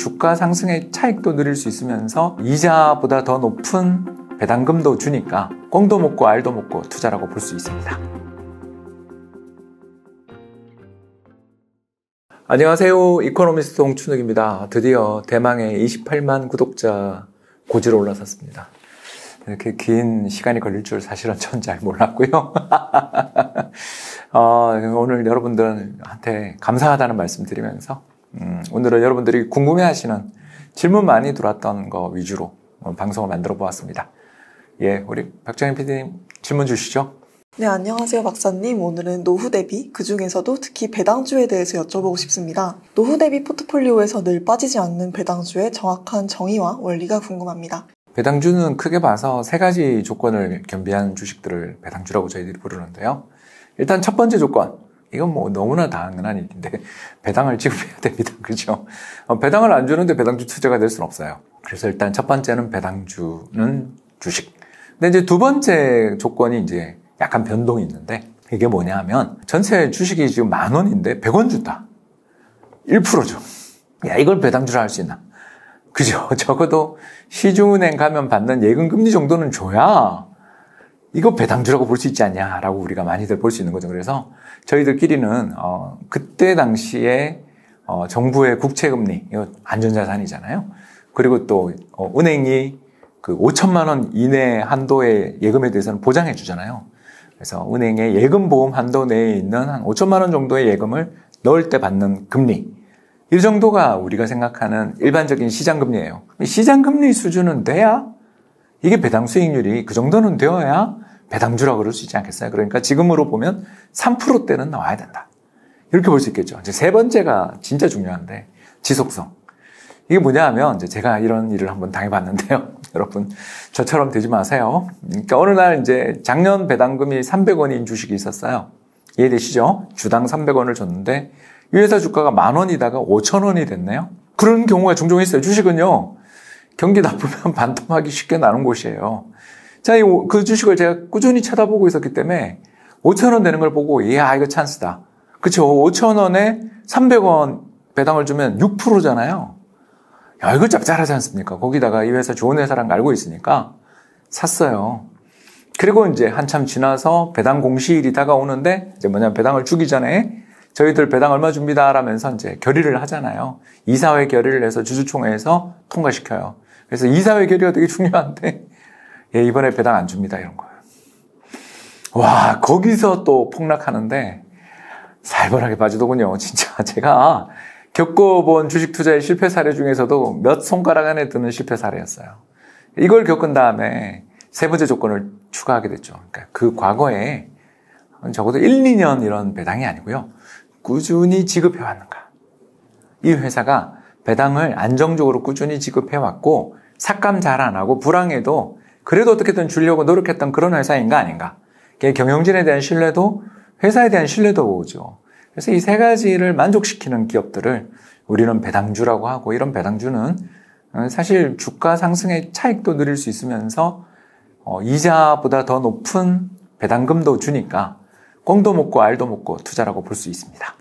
주가 상승의 차익도 누릴 수 있으면서 이자보다 더 높은 배당금도 주니까 꽁도 먹고 알도 먹고 투자라고 볼 수 있습니다. 안녕하세요. 이코노미스트 홍춘욱입니다. 드디어 대망의 28만 구독자 고지로 올라섰습니다. 이렇게 긴 시간이 걸릴 줄 사실은 전 잘 몰랐고요. 오늘 여러분들한테 감사하다는 말씀 드리면서 오늘은 여러분들이 궁금해하시는 질문 많이 들어왔던 거 위주로 방송을 만들어 보았습니다. 예, 우리 박정희 PD님 질문 주시죠. 네, 안녕하세요 박사님. 오늘은 노후 대비, 그중에서도 특히 배당주에 대해서 여쭤보고 싶습니다. 노후 대비 포트폴리오에서 늘 빠지지 않는 배당주의 정확한 정의와 원리가 궁금합니다. 배당주는 크게 봐서 세 가지 조건을 겸비한 주식들을 배당주라고 저희들이 부르는데요. 일단 첫 번째 조건, 이건 뭐 너무나 당연한 일인데 배당을 지급해야 됩니다. 그렇죠? 배당을 안 주는데 배당주 투자가 될 수는 없어요. 그래서 일단 첫 번째는 배당주는 주식. 근데 이제 두 번째 조건이 이제 약간 변동이 있는데 이게 뭐냐 하면 전체 주식이 지금 10,000원인데 100원 준다. 1%죠. 야, 이걸 배당주라 할 수 있나? 그죠? 적어도 시중은행 가면 받는 예금금리 정도는 줘야 이거 배당주라고 볼 수 있지 않냐라고 우리가 많이들 볼 수 있는 거죠. 그래서 저희들끼리는 그때 당시에 정부의 국채금리, 이거 안전자산이잖아요. 그리고 또 은행이 그 5천만 원 이내 한도의 예금에 대해서는 보장해 주잖아요. 그래서 은행의 예금보험 한도 내에 있는 한 5천만 원 정도의 예금을 넣을 때 받는 금리, 이 정도가 우리가 생각하는 일반적인 시장금리예요. 시장금리 수준은 돼야, 이게 배당 수익률이 그 정도는 되어야 배당주라고 그럴 수 있지 않겠어요? 그러니까 지금으로 보면 3%대는 나와야 된다. 이렇게 볼 수 있겠죠. 이제 세 번째가 진짜 중요한데, 지속성. 이게 뭐냐 하면, 이제 제가 이런 일을 한번 당해봤는데요. 여러분, 저처럼 되지 마세요. 그러니까 어느 날 이제 작년 배당금이 300원인 주식이 있었어요. 이해되시죠? 주당 300원을 줬는데, 이 회사 주가가 10,000원이다가 5,000원이 됐네요. 그런 경우가 종종 있어요. 주식은요, 경기 나쁘면 반토막이 쉽게 나는 곳이에요. 자, 그 주식을 제가 꾸준히 쳐다보고 있었기 때문에 5,000원 되는 걸 보고, 이야, 이거 찬스다. 그쵸? 5,000원에 300원 배당을 주면 6%잖아요. 야, 이거 짭짤하지 않습니까? 거기다가 이 회사 좋은 회사란 걸 알고 있으니까 샀어요. 그리고 이제 한참 지나서 배당 공시일이 다가오는데, 이제 뭐냐면 배당을 주기 전에 저희들 배당 얼마 줍니다 라면서 이제 결의를 하잖아요. 이사회 결의를 해서 주주총회에서 통과시켜요. 그래서 이사회 결의가 되게 중요한데, 예, 이번에 배당 안 줍니다, 이런 거예요. 와, 거기서 또 폭락하는데 살벌하게 빠지더군요. 진짜 제가 겪어본 주식 투자의 실패 사례 중에서도 몇 손가락 안에 드는 실패 사례였어요. 이걸 겪은 다음에 세 번째 조건을 추가하게 됐죠. 그러니까 그 과거에 적어도 1, 2년 이런 배당이 아니고요, 꾸준히 지급해왔는가. 이 회사가 배당을 안정적으로 꾸준히 지급해왔고 삭감 잘 안 하고 불황에도 그래도 어떻게든 주려고 노력했던 그런 회사인가 아닌가. 경영진에 대한 신뢰도, 회사에 대한 신뢰도 오죠. 그래서 이 세 가지를 만족시키는 기업들을 우리는 배당주라고 하고, 이런 배당주는 사실 주가 상승의 차익도 누릴 수 있으면서 이자보다 더 높은 배당금도 주니까 꽁도 먹고 알도 먹고 투자라고 볼 수 있습니다.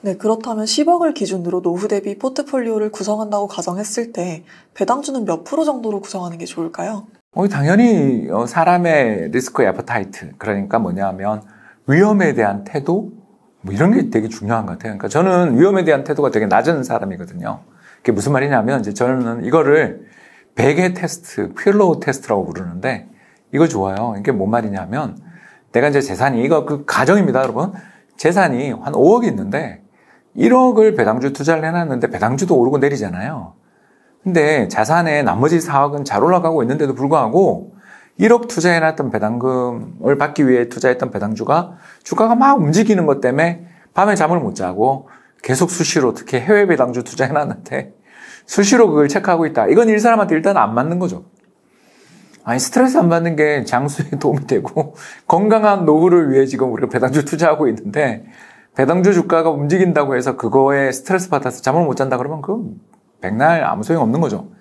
네, 그렇다면 10억을 기준으로 노후 대비 포트폴리오를 구성한다고 가정했을 때 배당주는 몇 프로 정도로 구성하는 게 좋을까요? 당연히 사람의 리스크 애퍼타이트, 그러니까 뭐냐면 위험에 대한 태도, 뭐 이런 게 되게 중요한 것 같아요. 그러니까 저는 위험에 대한 태도가 되게 낮은 사람이거든요. 그게 무슨 말이냐면, 이제 저는 이거를 베개 테스트, 필로우 테스트라고 부르는데, 이거 좋아요. 이게 뭔 말이냐면, 내가 이제 재산이, 이거 그 가정입니다, 여러분. 재산이 한 5억이 있는데 1억을 배당주 투자를 해놨는데 배당주도 오르고 내리잖아요. 근데 자산의 나머지 4억은 잘 올라가고 있는데도 불구하고 1억 투자해놨던 배당금을 받기 위해 투자했던 배당주가 주가가 막 움직이는 것 때문에 밤에 잠을 못 자고 계속 수시로, 특히 해외 배당주 투자해놨는데 수시로 그걸 체크하고 있다. 이건 이 사람한테 일단 안 맞는 거죠. 아니, 스트레스 안 받는 게 장수에 도움이 되고 건강한 노후를 위해 지금 우리가 배당주 투자하고 있는데, 배당주 주가가 움직인다고 해서 그거에 스트레스 받아서 잠을 못 잔다 그러면 그건 백날 아무 소용 없는 거죠.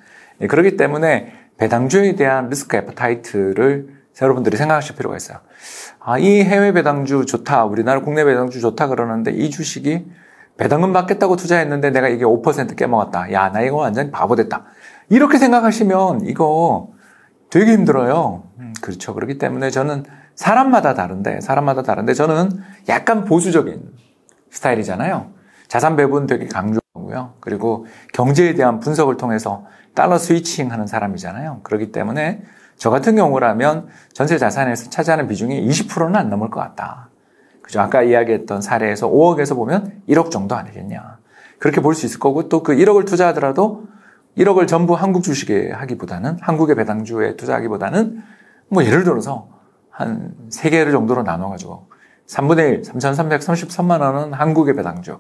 그렇기 때문에 배당주에 대한 리스크 애퍼타이트를 여러분들이 생각하실 필요가 있어요. 이 해외 배당주 좋다, 우리나라 국내 배당주 좋다 그러는데 이 주식이 배당금 받겠다고 투자했는데 내가 이게 5% 깨먹었다. 야, 나 이거 완전 바보 됐다. 이렇게 생각하시면 이거 되게 힘들어요. 그렇죠. 그렇기 때문에 저는 사람마다 다른데 저는 약간 보수적인 스타일이잖아요. 자산 배분 되게 강조하고요. 그리고 경제에 대한 분석을 통해서 달러 스위칭 하는 사람이잖아요. 그렇기 때문에 저 같은 경우라면 전체 자산에서 차지하는 비중이 20%는 안 넘을 것 같다. 그죠? 아까 이야기했던 사례에서 5억에서 보면 1억 정도 아니겠냐. 그렇게 볼 수 있을 거고 또 그 1억을 투자하더라도 1억을 전부 한국 주식에 하기보다는 한국의 배당주에 투자하기보다는 뭐 예를 들어서 한 3개 정도로 나눠가지고 3분의 1, 3,333만 원은 한국의 배당주,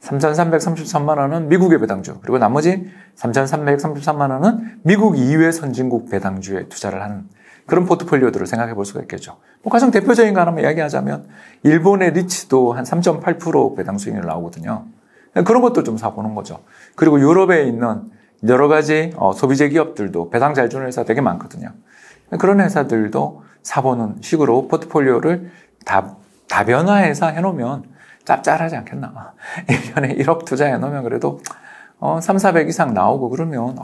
3,333만 원은 미국의 배당주, 그리고 나머지 3,333만 원은 미국 이외 선진국 배당주에 투자를 하는 그런 포트폴리오들을 생각해 볼 수가 있겠죠. 뭐 가장 대표적인 거 하나만 이야기하자면 일본의 리츠도 한 3.8% 배당 수익률 나오거든요. 그런 것도 좀 사보는 거죠. 그리고 유럽에 있는 여러 가지 소비재 기업들도 배당 잘 주는 회사 되게 많거든요. 그런 회사들도 사보는 식으로 포트폴리오를 다변화해서 해놓으면 짭짤하지 않겠나. 1년에 1억 투자해놓으면 그래도 3, 400 이상 나오고 그러면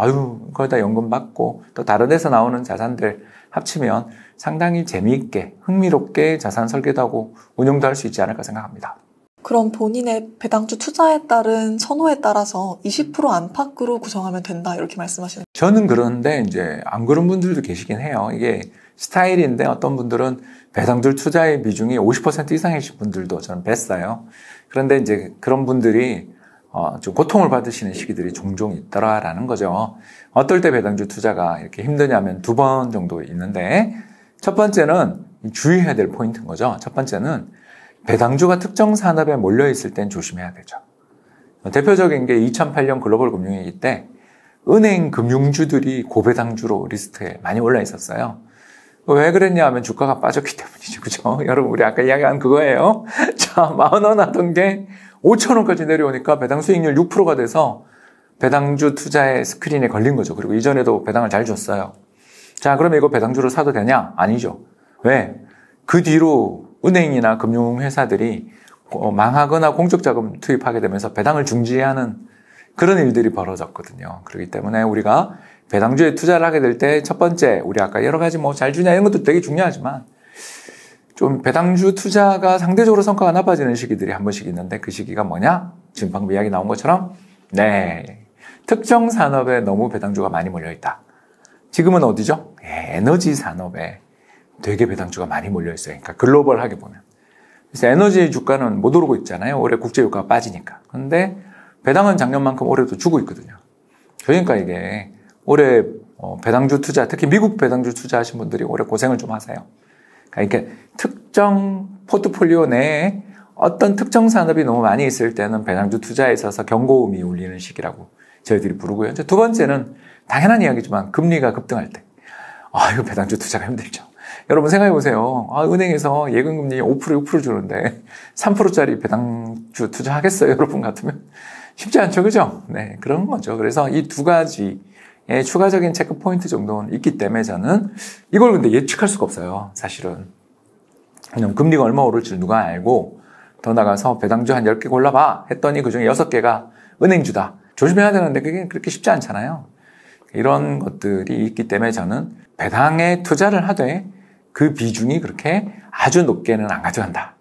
거기다 연금 받고 또 다른 데서 나오는 자산들 합치면 상당히 재미있게 흥미롭게 자산 설계도 하고 운용도 할 수 있지 않을까 생각합니다. 그럼 본인의 배당주 투자에 따른 선호에 따라서 20% 안팎으로 구성하면 된다 이렇게 말씀하시는 거예요? 저는 그런데 이제 안 그런 분들도 계시긴 해요. 이게 스타일인데 어떤 분들은 배당주 투자의 비중이 50% 이상이신 분들도 저는 뵀어요. 그런데 이제 그런 분들이 좀 고통을 받으시는 시기들이 종종 있더라라는 거죠. 어떨 때 배당주 투자가 이렇게 힘드냐면 2번 정도 있는데 첫 번째는 주의해야 될 포인트인 거죠. 첫 번째는 배당주가 특정 산업에 몰려있을 땐 조심해야 되죠. 대표적인 게 2008년 글로벌 금융위기 때 은행 금융주들이 고배당주로 리스트에 많이 올라 있었어요. 왜 그랬냐 하면 주가가 빠졌기 때문이죠. 그죠? 여러분, 우리 아까 이야기한 그거예요. 자, 10,000원 하던 게 5,000원까지 내려오니까 배당 수익률 6%가 돼서 배당주 투자의 스크린에 걸린 거죠. 그리고 이전에도 배당을 잘 줬어요. 자, 그러면 이거 배당주로 사도 되냐? 아니죠. 왜? 그 뒤로 은행이나 금융회사들이 망하거나 공적자금 투입하게 되면서 배당을 중지하는 그런 일들이 벌어졌거든요. 그렇기 때문에 우리가 배당주에 투자를 하게 될 때 첫 번째, 우리 아까 여러 가지 뭐 잘 주냐 이런 것도 되게 중요하지만 좀 배당주 투자가 상대적으로 성과가 나빠지는 시기들이 한 번씩 있는데 그 시기가 뭐냐? 지금 방금 이야기 나온 것처럼 특정 산업에 너무 배당주가 많이 몰려있다. 지금은 어디죠? 에너지 산업에 되게 배당주가 많이 몰려있어요. 그러니까 글로벌하게 보면. 그래서 에너지 주가는 못 오르고 있잖아요. 올해 국제유가가 빠지니까. 그런데 배당은 작년만큼 올해도 주고 있거든요. 그러니까 이게 올해 배당주 투자, 특히 미국 배당주 투자하신 분들이 올해 고생을 좀 하세요. 그러니까 특정 포트폴리오 내에 어떤 특정 산업이 너무 많이 있을 때는 배당주 투자에 있어서 경고음이 울리는 시기라고 저희들이 부르고요. 두 번째는 당연한 이야기지만 금리가 급등할 때. 이거 배당주 투자가 힘들죠. 여러분 생각해 보세요. 은행에서 예금금리 5%, 6% 주는데 3%짜리 배당주 투자하겠어요? 여러분 같으면? 쉽지 않죠. 그죠? 네, 그런 거죠. 그래서 이 두 가지의 추가적인 체크 포인트 정도는 있기 때문에 저는 이걸 근데 예측할 수가 없어요. 사실은. 그냥 금리가 얼마 오를지 누가 알고 더 나가서 배당주 한 10개 골라봐 했더니 그중에 6개가 은행주다. 조심해야 되는데 그게 그렇게 쉽지 않잖아요. 이런 것들이 있기 때문에 저는 배당에 투자를 하되 그 비중이 그렇게 아주 높게는 안 가져간다.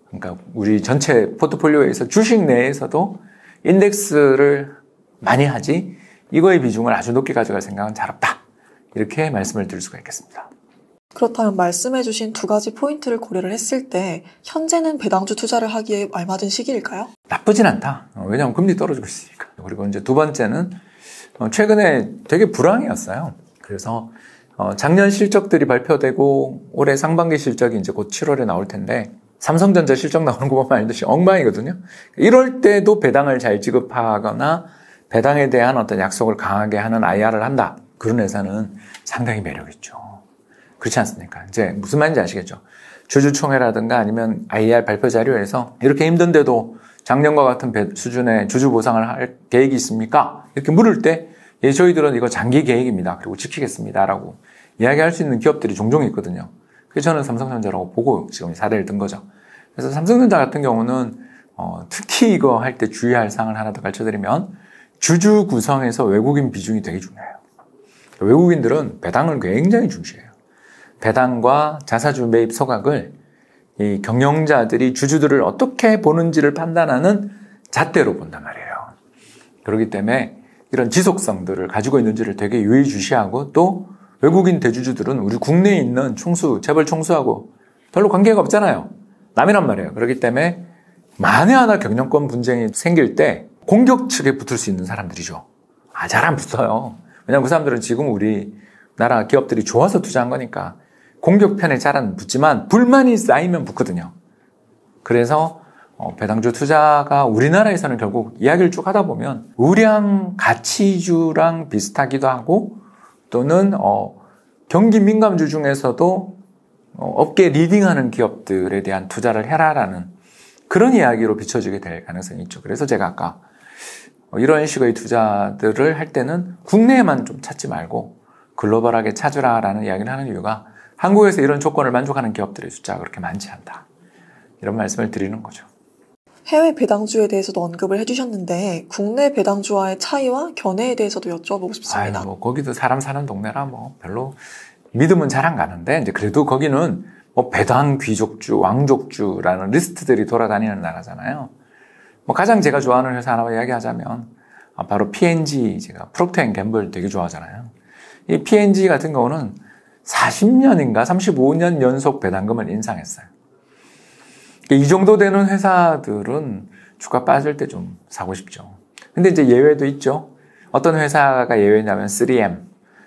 그러니까 우리 전체 포트폴리오에서 주식 내에서도 인덱스를 많이 하지 이거의 비중을 아주 높게 가져갈 생각은 잘 없다. 이렇게 말씀을 드릴 수가 있겠습니다. 그렇다면 말씀해주신 두 가지 포인트를 고려를 했을 때 현재는 배당주 투자를 하기에 알맞은 시기일까요? 나쁘진 않다. 왜냐하면 금리 떨어지고 있으니까. 그리고 이제 두 번째는 최근에 되게 불황이었어요. 그래서 작년 실적들이 발표되고 올해 상반기 실적이 이제 곧 7월에 나올 텐데 삼성전자 실적 나오는 거 보면 알듯이 엉망이거든요. 이럴 때도 배당을 잘 지급하거나 배당에 대한 어떤 약속을 강하게 하는 IR을 한다. 그런 회사는 상당히 매력있죠. 그렇지 않습니까? 이제 무슨 말인지 아시겠죠? 주주총회라든가 아니면 IR 발표 자료에서 이렇게 힘든데도 작년과 같은 수준의 주주 보상을 할 계획이 있습니까? 이렇게 물을 때 저희들은 이거 장기 계획입니다. 그리고 지키겠습니다. 라고 이야기할 수 있는 기업들이 종종 있거든요. 그래서 저는 삼성전자라고 보고 지금 사례를 든 거죠. 그래서 삼성전자 같은 경우는 특히 이거 할 때 주의할 사항을 하나 더 가르쳐드리면 주주 구성에서 외국인 비중이 되게 중요해요. 외국인들은 배당을 굉장히 중시해요. 배당과 자사주 매입 소각을 이 경영자들이 주주들을 어떻게 보는지를 판단하는 잣대로 본단 말이에요. 그렇기 때문에 이런 지속성들을 가지고 있는지를 되게 유의주시하고 또 외국인 대주주들은 우리 국내에 있는 총수, 재벌 총수하고 별로 관계가 없잖아요. 남이란 말이에요. 그렇기 때문에 만에 하나 경영권 분쟁이 생길 때 공격 측에 붙을 수 있는 사람들이죠. 잘 안 붙어요. 왜냐하면 그 사람들은 지금 우리나라 기업들이 좋아서 투자한 거니까 공격편에 잘 안 붙지만 불만이 쌓이면 붙거든요. 그래서 배당주 투자가 우리나라에서는 결국 이야기를 쭉 하다 보면 우량 가치주랑 비슷하기도 하고 또는 경기 민감주 중에서도 업계 리딩하는 기업들에 대한 투자를 해라라는 그런 이야기로 비춰지게 될 가능성이 있죠. 그래서 제가 아까 이런 식의 투자들을 할 때는 국내에만 좀 찾지 말고 글로벌하게 찾으라라는 이야기를 하는 이유가 한국에서 이런 조건을 만족하는 기업들의 숫자가 그렇게 많지 않다. 이런 말씀을 드리는 거죠. 해외 배당주에 대해서도 언급을 해주셨는데 국내 배당주와의 차이와 견해에 대해서도 여쭤보고 싶습니다. 거기도 사람 사는 동네라 별로 믿음은 잘 안 가는데 이제 그래도 거기는 배당 귀족주, 왕족주라는 리스트들이 돌아다니는 나라잖아요. 가장 제가 좋아하는 회사 하나 이야기하자면 바로 P&G, 제가 프록터 앤 갬블 되게 좋아하잖아요. 이 P&G 같은 경우는 40년인가 35년 연속 배당금을 인상했어요. 이 정도 되는 회사들은 주가 빠질 때 좀 사고 싶죠. 근데 이제 예외도 있죠. 어떤 회사가 예외냐면 3M.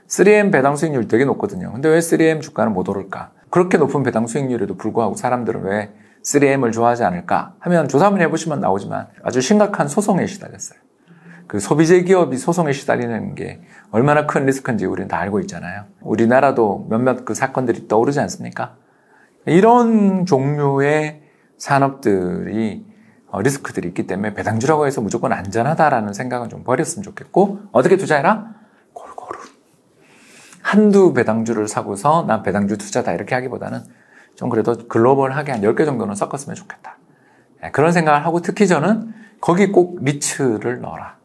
3M 배당 수익률 되게 높거든요. 근데 왜 3M 주가는 못 오를까? 그렇게 높은 배당 수익률에도 불구하고 사람들은 왜 3M을 좋아하지 않을까? 하면 조사 한번 해보시면 나오지만 아주 심각한 소송에 시달렸어요. 그 소비재 기업이 소송에 시달리는 게 얼마나 큰 리스크인지 우리는 다 알고 있잖아요. 우리나라도 몇몇 그 사건들이 떠오르지 않습니까? 이런 종류의 산업들이 리스크들이 있기 때문에 배당주라고 해서 무조건 안전하다라는 생각은 좀 버렸으면 좋겠고 어떻게 투자해라? 골고루. 한두 배당주를 사고서 난 배당주 투자다 이렇게 하기보다는 좀 그래도 글로벌하게 한 10개 정도는 섞었으면 좋겠다. 그런 생각을 하고 특히 저는 거기 꼭 리츠를 넣어라.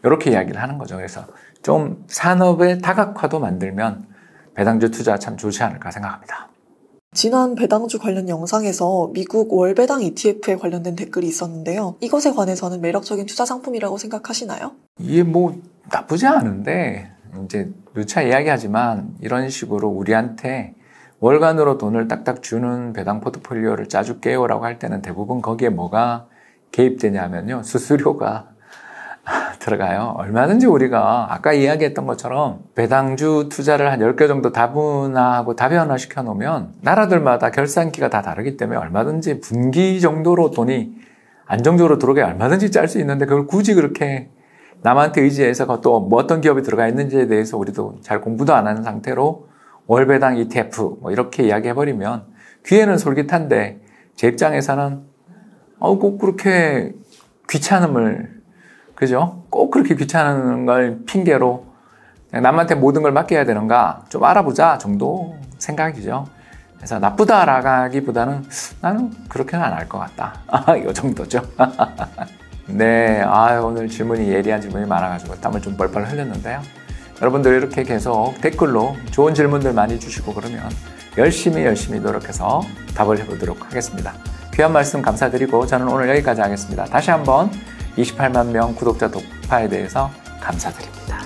이렇게 이야기를 하는 거죠. 그래서 좀 산업의 다각화도 만들면 배당주 투자 참 좋지 않을까 생각합니다. 지난 배당주 관련 영상에서 미국 월배당 ETF에 관련된 댓글이 있었는데요. 이것에 관해서는 매력적인 투자 상품이라고 생각하시나요? 이게 나쁘지 않은데 이제 누차 이야기하지만 이런 식으로 우리한테 월간으로 돈을 딱딱 주는 배당 포트폴리오를 짜줄게요라고 할 때는 대부분 거기에 뭐가 개입되냐면요. 수수료가 들어가요. 얼마든지 우리가 아까 이야기했던 것처럼 배당주 투자를 한 10개 정도 다분화하고 다변화시켜 놓으면 나라들마다 결산기가 다 다르기 때문에 얼마든지 분기 정도로 돈이 안정적으로 들어오게 얼마든지 짤 수 있는데 그걸 굳이 그렇게 남한테 의지해서 또 어떤 기업이 들어가 있는지에 대해서 우리도 잘 공부도 안 하는 상태로 월배당 ETF 이렇게 이야기해버리면 귀에는 솔깃한데 제 입장에서는 꼭 그렇게 귀찮음을 그죠? 꼭 그렇게 귀찮은 걸 핑계로 남한테 모든 걸 맡겨야 되는가 좀 알아보자 정도 생각이죠. 그래서 나쁘다라기보다는 나는 그렇게는 안 할 것 같다. 이 정도죠. 네, 오늘 질문이 예리한 질문이 많아가지고 땀을 좀 뻘뻘 흘렸는데요. 여러분들 이렇게 계속 댓글로 좋은 질문들 많이 주시고 그러면 열심히 노력해서 답을 해보도록 하겠습니다. 귀한 말씀 감사드리고 저는 오늘 여기까지 하겠습니다. 다시 한번 28만 명 구독자 돌파에 대해서 감사드립니다.